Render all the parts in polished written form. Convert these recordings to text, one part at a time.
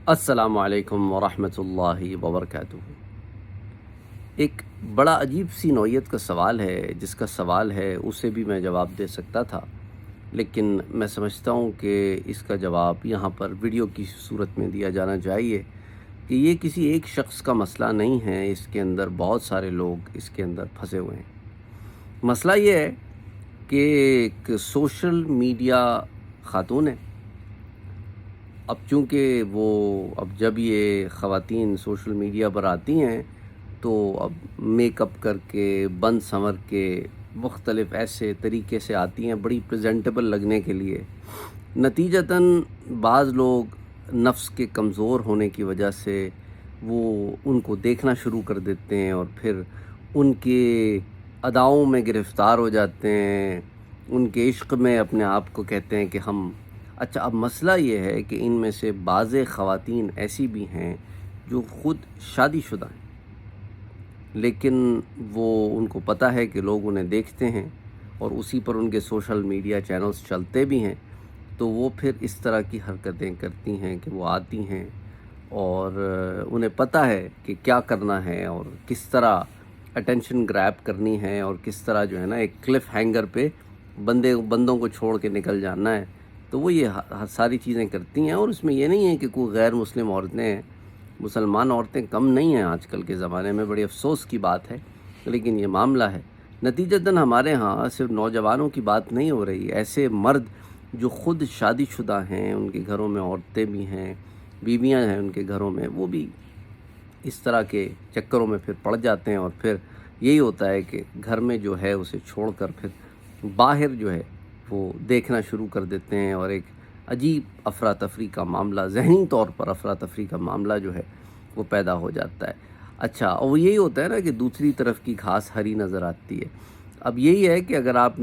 السلام علیکم ورحمۃ اللہ وبرکاتہ۔ ایک بڑا عجیب سی نوعیت کا سوال ہے، جس کا سوال ہے اسے بھی میں جواب دے سکتا تھا، لیکن میں سمجھتا ہوں کہ اس کا جواب یہاں پر ویڈیو کی صورت میں دیا جانا چاہیے کہ یہ کسی ایک شخص کا مسئلہ نہیں ہے، اس کے اندر بہت سارے لوگ اس کے اندر پھنسے ہوئے ہیں۔ مسئلہ یہ ہے کہ ایک سوشل میڈیا خاتون ہے۔ اب چونکہ اب جب یہ خواتین سوشل میڈیا پر آتی ہیں تو اب میک اپ کر کے بن سنور کے مختلف ایسے طریقے سے آتی ہیں بڑی پریزنٹیبل لگنے کے لیے۔ نتیجتاً بعض لوگ نفس کے کمزور ہونے کی وجہ سے وہ ان کو دیکھنا شروع کر دیتے ہیں اور پھر ان کے اداؤں میں گرفتار ہو جاتے ہیں، ان کے عشق میں اپنے آپ کو کہتے ہیں کہ ہم۔ اچھا، اب مسئلہ یہ ہے کہ ان میں سے بعض خواتین ایسی بھی ہیں جو خود شادی شدہ ہیں، لیکن ان کو پتہ ہے کہ لوگ انہیں دیکھتے ہیں اور اسی پر ان کے سوشل میڈیا چینلز چلتے بھی ہیں، تو وہ پھر اس طرح کی حرکتیں کرتی ہیں کہ وہ آتی ہیں اور انہیں پتہ ہے کہ کیا کرنا ہے اور کس طرح اٹینشن گریب کرنی ہے اور کس طرح جو ہے نا ایک کلف ہینگر پہ بندوں کو چھوڑ کے نکل جانا ہے۔ تو وہ یہ ساری چیزیں کرتی ہیں، اور اس میں یہ نہیں ہے کہ کوئی غیر مسلم عورتیں ہیں، مسلمان عورتیں کم نہیں ہیں آج کل کے زمانے میں، بڑی افسوس کی بات ہے، لیکن یہ معاملہ ہے۔ نتیجتاً ہمارے ہاں صرف نوجوانوں کی بات نہیں ہو رہی، ایسے مرد جو خود شادی شدہ ہیں، ان کے گھروں میں عورتیں بھی ہیں، بیویاں ہیں ان کے گھروں میں، وہ بھی اس طرح کے چکروں میں پھر پڑ جاتے ہیں، اور پھر یہی ہوتا ہے کہ گھر میں جو ہے اسے چھوڑ کر پھر باہر جو ہے وہ دیکھنا شروع کر دیتے ہیں، اور ایک عجیب افراتفری کا معاملہ، ذہنی طور پر افراتفری کا معاملہ جو ہے وہ پیدا ہو جاتا ہے۔ اچھا، اور وہ یہی ہوتا ہے نا کہ دوسری طرف کی گھاس ہری نظر آتی ہے۔ اب یہی ہے کہ اگر آپ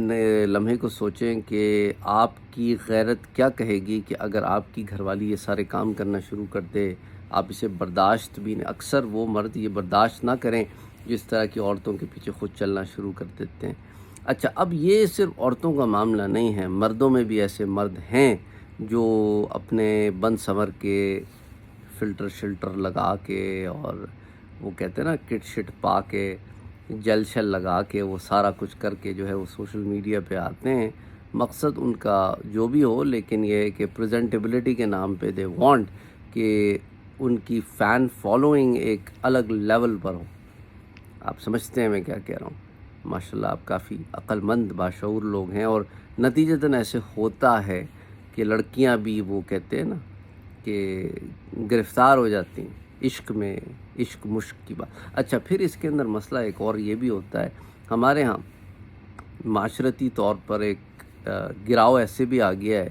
لمحے کو سوچیں کہ آپ کی غیرت کیا کہے گی کہ اگر آپ کی گھر والی یہ سارے کام کرنا شروع کر دے، آپ اسے برداشت بھی نہیں، اکثر وہ مرد یہ برداشت نہ کریں جس طرح کی عورتوں کے پیچھے خود چلنا شروع کر دیتے ہیں۔ اچھا، اب یہ صرف عورتوں کا معاملہ نہیں ہے، مردوں میں بھی ایسے مرد ہیں جو اپنے بن سنور کے فلٹر شلٹر لگا کے، اور وہ کہتے ہیں نا کٹ شٹ پا کے، جل شل لگا کے، وہ سارا کچھ کر کے جو ہے وہ سوشل میڈیا پہ آتے ہیں۔ مقصد ان کا جو بھی ہو، لیکن یہ ہے کہ پریزنٹیبلٹی کے نام پہ دے وانٹ کہ ان کی فین فالوئنگ ایک الگ لیول پر ہو۔ آپ سمجھتے ہیں میں کیا کہہ رہا ہوں؟ ماشاءاللہ آپ کافی عقل مند باشعور لوگ ہیں، اور نتیجتاً ایسے ہوتا ہے کہ لڑکیاں بھی وہ کہتے ہیں نا کہ گرفتار ہو جاتی ہیں عشق میں، عشق مشق کی بات۔ اچھا، پھر اس کے اندر مسئلہ ایک اور یہ بھی ہوتا ہے، ہمارے ہاں معاشرتی طور پر ایک گراؤ ایسے بھی آ گیا ہے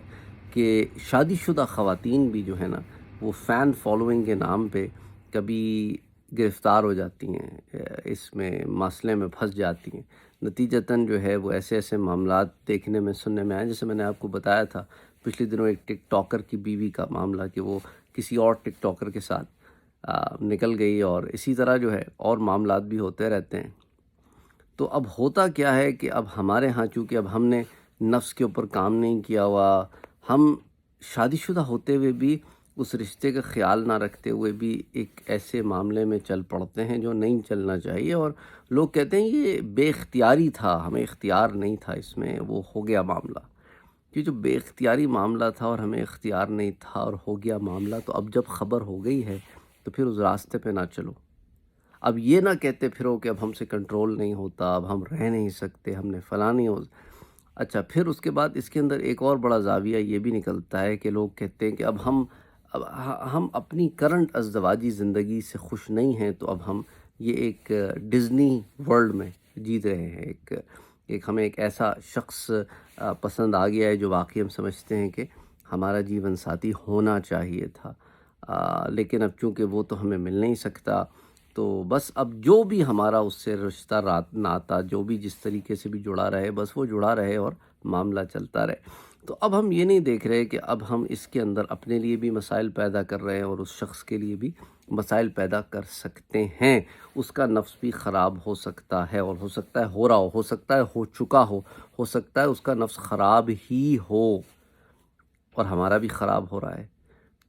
کہ شادی شدہ خواتین بھی جو ہے نا وہ فین فالوئنگ کے نام پہ کبھی گرفتار ہو جاتی ہیں، اس میں مسئلے میں پھنس جاتی ہیں۔ نتیجتاً جو ہے وہ ایسے ایسے معاملات دیکھنے میں سننے میں آئے، جیسے میں نے آپ کو بتایا تھا پچھلے دنوں ایک ٹک ٹاکر کی بیوی کا معاملہ کہ وہ کسی اور ٹک ٹاکر کے ساتھ نکل گئی، اور اسی طرح جو ہے اور معاملات بھی ہوتے رہتے ہیں۔ تو اب ہوتا کیا ہے کہ اب ہمارے ہاں چونکہ اب ہم نے نفس کے اوپر کام نہیں کیا ہوا، ہم شادی شدہ ہوتے ہوئے بھی اس رشتے کا خیال نہ رکھتے ہوئے بھی ایک ایسے معاملے میں چل پڑتے ہیں جو نہیں چلنا چاہیے، اور لوگ کہتے ہیں یہ بے اختیاری تھا، ہمیں اختیار نہیں تھا، اس میں وہ ہو گیا معاملہ۔ یہ جو بے اختیاری معاملہ تھا اور ہمیں اختیار نہیں تھا اور ہو گیا معاملہ، تو اب جب خبر ہو گئی ہے تو پھر اس راستے پہ نہ چلو۔ اب یہ نہ کہتے پھرو کہ اب ہم سے کنٹرول نہیں ہوتا، اب ہم رہ نہیں سکتے، ہم نے فلاں نہیں ہو۔ اچھا، پھر اس کے بعد اس کے اندر ایک اور بڑا زاویہ یہ بھی نکلتا ہے کہ لوگ کہتے ہیں کہ اب ہم اپنی کرنٹ ازدواجی زندگی سے خوش نہیں ہیں، تو اب ہم یہ ایک ڈزنی ورلڈ میں جیت رہے ہیں، ہمیں ایک ایسا شخص پسند آ گیا ہے جو واقعی ہم سمجھتے ہیں کہ ہمارا جیون ساتھی ہونا چاہیے تھا، لیکن اب چونکہ وہ تو ہمیں مل نہیں سکتا، تو بس اب جو بھی ہمارا اس سے رشتہ ناتا جو بھی جس طریقے سے بھی جڑا رہے، بس وہ جڑا رہے اور معاملہ چلتا رہے۔ تو اب ہم یہ نہیں دیکھ رہے کہ اب ہم اس کے اندر اپنے لیے بھی مسائل پیدا کر رہے ہیں اور اس شخص کے لیے بھی مسائل پیدا کر سکتے ہیں، اس کا نفس بھی خراب ہو سکتا ہے، اور ہو سکتا ہے ہو رہا ہو سکتا ہے ہو چکا ہو سکتا ہے اس کا نفس خراب ہی ہو، اور ہمارا بھی خراب ہو رہا ہے۔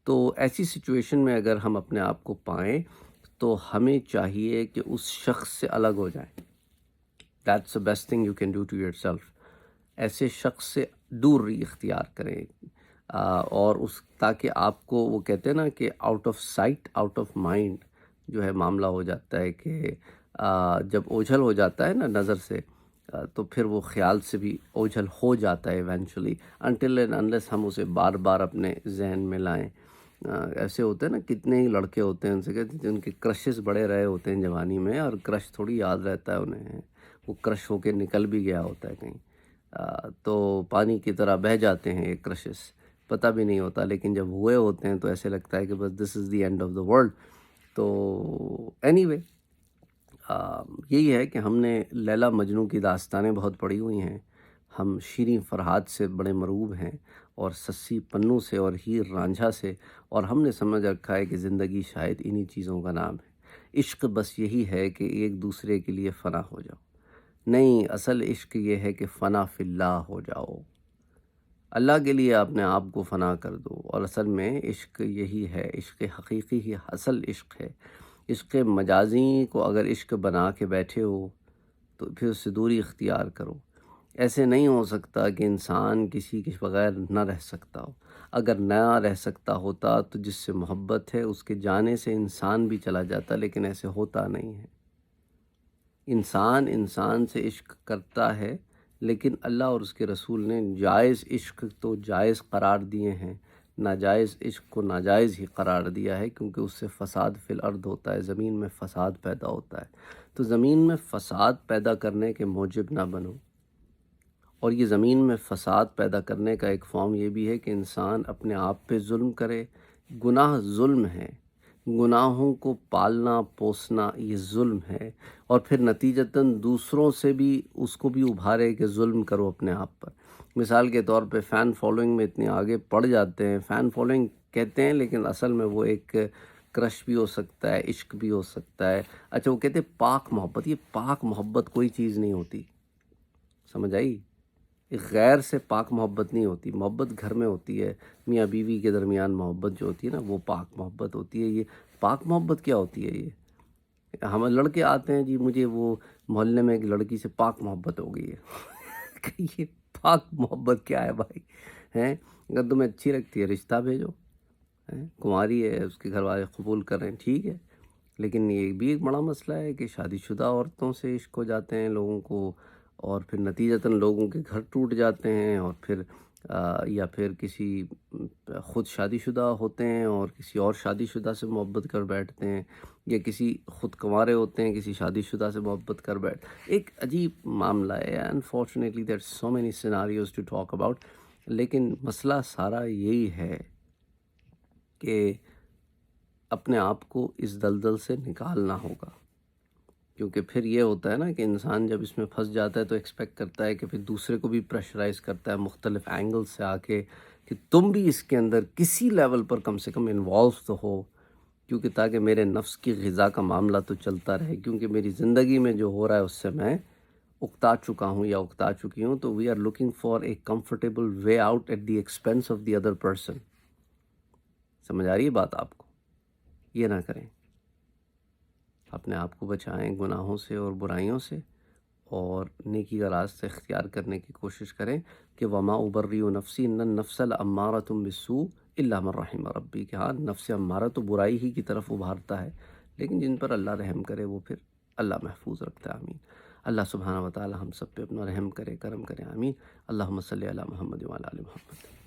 تو ایسی سچویشن میں اگر ہم اپنے آپ کو پائیں تو ہمیں چاہیے کہ اس شخص سے الگ ہو جائیں. That's the best thing you can do to yourself. ایسے شخص سے دوری اختیار کریں اور تاکہ آپ کو، وہ کہتے ہیں نا کہ out of sight out of mind جو ہے معاملہ ہو جاتا ہے کہ جب اوجھل ہو جاتا ہے نا نظر سے، تو پھر وہ خیال سے بھی اوجھل ہو جاتا ہے ایونچولی، انٹل اینڈ انلیس ہم اسے بار بار اپنے ذہن میں لائیں. ایسے ہوتے ہیں نا، کتنے ہی لڑکے ہوتے ہیں ان سے کہتے ہیں ان کے کرشز بڑے رہے ہوتے ہیں جوانی میں، اور کرش تھوڑی یاد رہتا ہے انہیں، وہ کرش ہو کے نکل بھی گیا ہوتا ہے کہیں، تو پانی کی طرح بہہ جاتے ہیں یہ کرشز، پتہ بھی نہیں ہوتا، لیکن جب ہوئے ہوتے ہیں تو ایسے لگتا ہے کہ بس this is the end of the world. تو اینی وے، یہی ہے کہ ہم نے لیلا مجنوں کی داستانیں بہت پڑھی ہوئی ہیں، ہم شیریں فرہاد سے بڑے مرعوب ہیں، اور سسی پنوں سے اور ہیر رانجھا سے، اور ہم نے سمجھ رکھا ہے کہ زندگی شاید انہی چیزوں کا نام ہے. عشق بس یہی ہے کہ ایک دوسرے کے لیے فنا ہو جاؤ. نہیں، اصل عشق یہ ہے کہ فنا فی اللہ ہو جاؤ، اللہ کے لیے اپنے آپ کو فنا کر دو. اور اصل میں عشق یہی ہے، عشق حقیقی ہی اصل عشق ہے. عشق مجازی کو اگر عشق بنا کے بیٹھے ہو تو پھر اس سے دوری اختیار کرو. ایسے نہیں ہو سکتا کہ انسان کسی کے بغیر نہ رہ سکتا ہو. اگر نہ رہ سکتا ہوتا تو جس سے محبت ہے اس کے جانے سے انسان بھی چلا جاتا، لیکن ایسے ہوتا نہیں ہے. انسان سے عشق کرتا ہے، لیکن اللہ اور اس کے رسول نے جائز عشق تو جائز قرار دیے ہیں، ناجائز عشق کو ناجائز ہی قرار دیا ہے، کیونکہ اس سے فساد فی الارض ہوتا ہے، زمین میں فساد پیدا ہوتا ہے. تو زمین میں فساد پیدا کرنے کے موجب نہ بنو. اور یہ زمین میں فساد پیدا کرنے کا ایک فارم یہ بھی ہے کہ انسان اپنے آپ پہ ظلم کرے. گناہ ظلم ہے، گناہوں کو پالنا پوسنا یہ ظلم ہے، اور پھر نتیجتاً دوسروں سے بھی اس کو بھی ابھارے کہ ظلم کرو اپنے آپ پر. مثال کے طور پہ فین فالوئنگ میں اتنے آگے پڑ جاتے ہیں. فین فالوئنگ کہتے ہیں لیکن اصل میں وہ ایک کرش بھی ہو سکتا ہے، عشق بھی ہو سکتا ہے. اچھا، وہ کہتے ہیں پاک محبت. یہ پاک محبت کوئی چیز نہیں ہوتی، سمجھ آئی؟ غیر سے پاک محبت نہیں ہوتی. محبت گھر میں ہوتی ہے، میاں بیوی کے درمیان محبت جو ہوتی ہے نا، وہ پاک محبت ہوتی ہے. یہ پاک محبت کیا ہوتی ہے؟ یہ ہم لڑکے آتے ہیں، جی مجھے وہ محلے میں ایک لڑکی سے پاک محبت ہو گئی ہے. یہ پاک محبت کیا ہے بھائی؟ ہیں، اگر تمہیں اچھی لگتی ہے رشتہ بھیجو، کنواری ہے، اس کے گھر والے قبول کر رہے ہیں، ٹھیک ہے. لیکن یہ بھی ایک بڑا مسئلہ ہے کہ شادی شدہ عورتوں سے عشق ہو جاتے ہیں لوگوں کو، اور پھر نتیجتاً لوگوں کے گھر ٹوٹ جاتے ہیں، اور پھر یا پھر کسی خود شادی شدہ ہوتے ہیں اور کسی اور شادی شدہ سے محبت کر بیٹھتے ہیں، یا کسی خود کنوارے ہوتے ہیں کسی شادی شدہ سے محبت کر ایک عجیب معاملہ ہے. Unfortunately there so many scenarios to talk about. لیکن مسئلہ سارا یہی ہے کہ اپنے آپ کو اس دلدل سے نکالنا ہوگا، کیونکہ پھر یہ ہوتا ہے نا کہ انسان جب اس میں پھنس جاتا ہے تو ایکسپیکٹ کرتا ہے کہ پھر دوسرے کو بھی پریشرائز کرتا ہے مختلف اینگل سے آ کے کہ تم بھی اس کے اندر کسی لیول پر کم سے کم انوالو تو ہو، کیونکہ تاکہ میرے نفس کی غذا کا معاملہ تو چلتا رہے، کیونکہ میری زندگی میں جو ہو رہا ہے اس سے میں اکتا چکا ہوں یا اکتا چکی ہوں. تو we are looking for a comfortable way out at the expense of the other person. سمجھ آ رہی ہے بات آپ کو؟ یہ نہ کریں، اپنے آپ کو بچائیں گناہوں سے اور برائیوں سے، اور نیکی کا راستہ اختیار کرنے کی کوشش کریں کہ وما ابرئ نفسی ان النفس لامارۃ بالسوء الا من رحم ربی، کہ ہاں نفس امارہ تو برائی ہی کی طرف ابھارتا ہے، لیکن جن پر اللہ رحم کرے وہ پھر اللہ محفوظ رکھتا ہے. آمین. اللہ سبحانہ و تعالی ہم سب پہ اپنا رحم کرے، کرم کرے. آمین. اللہم صلی علی محمد وعلی آل محمد.